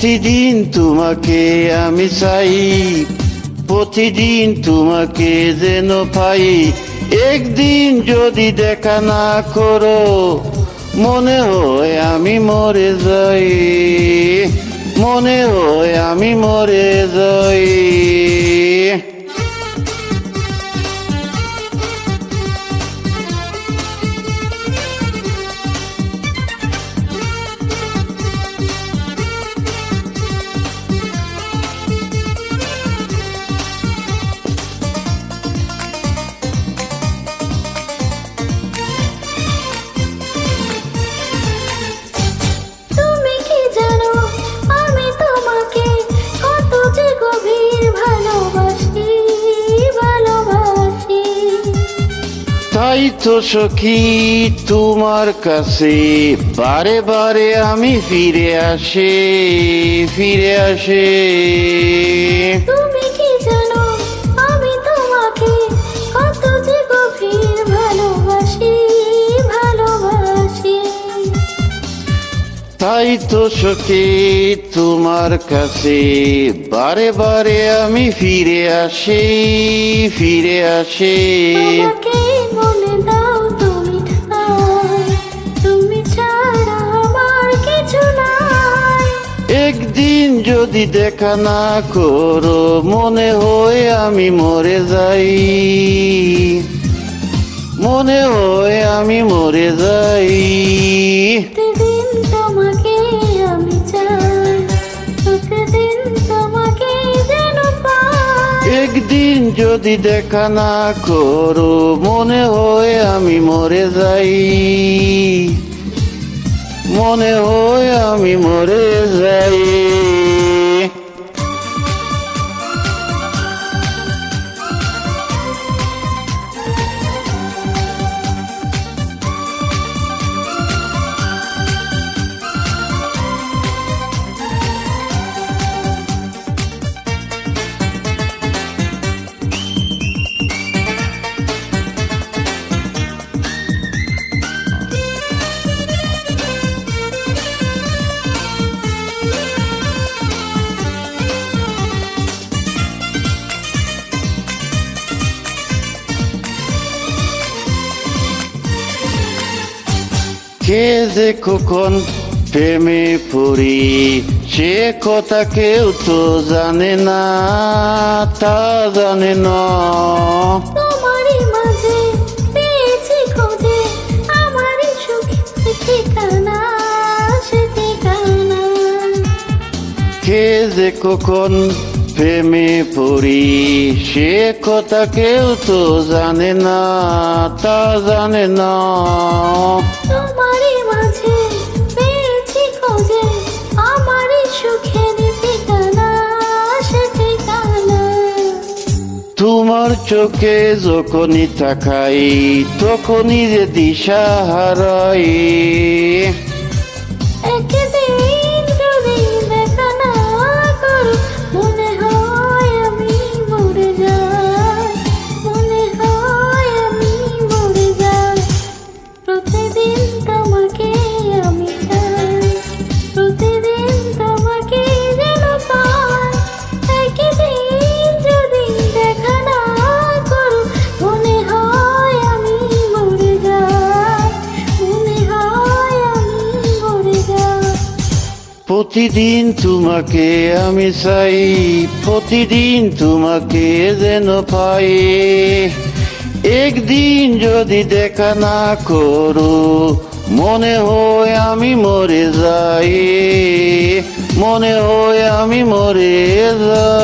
প্রতিদিন তোমাকে আমি চাই, প্রতিদিন তোমাকে যেন পাই। একদিন যদি দেখা না করো, মনে হয় আমি মরে যাই, মনে হয় আমি মরে যাই। তাই তো সখী তোমার কাছে বারে বারে আমি ফিরে আসে, ফিরে আসে। তুমি কি জানো আমি তোমাকে কত যে গভীর ভালোবাসি, ভালোবাসি। তাই তো সখী তোমার কাছে বারে বারে আমি ফিরে আসে, ফিরে আসে। আমাকে মনে দাও তুমি, তুমি ছাড়া আমার কিছু নাই। একদিন যদি দেখা না করো, মনে হয় আমি মরে যাই, মনে হয় আমি মরে যাই। প্রতিদিন তোমাকে আমি চাই, প্রতিদিন তোমাকে যেন পাই। একদিন যদি দেখা না করো, মনে হয় আমি মরে যাই, মনে হয় আমি মরে যাই। কে যে কখন প্রেমে পড়ি, সে কথা কেউ তো জানে না, তা জানে না। তোমারই মাঝে পেয়েছি খোঁজে আমারই সুখের ঠিকানা, সে ঠিকানা। কে যে কখন প্রেমে পড়ি, সে কথা কেউ তো জানে না, তা জানে না। তোমারই মাঝে পেয়েছি খোঁজে আমারই সুখের ঠিকানা, সে ঠিকানা। তোমার চোখে যখনই তাকাই, তখনই যে দিশা হারাই। একদিন যদি দেখা না করো, মনে হয় আমি মরে যাই, মনে হয় আমি মরে যাই। প্রতিদিন তোমাকে আমি চাই, প্রতিদিন তোমাকে যেন পাই। একদিন যদি দেখা না করো, মনে হয় আমি মরে যাই, মনে হয় আমি মরে যাই। প্রতিদিন তোমাকে আমি চাই, প্রতিদিন তোমাকে যেন পাই। একদিন যদি দেখা না করো, মনে হয় আমি মরে যাই, মনে হয় আমি মরে যাই।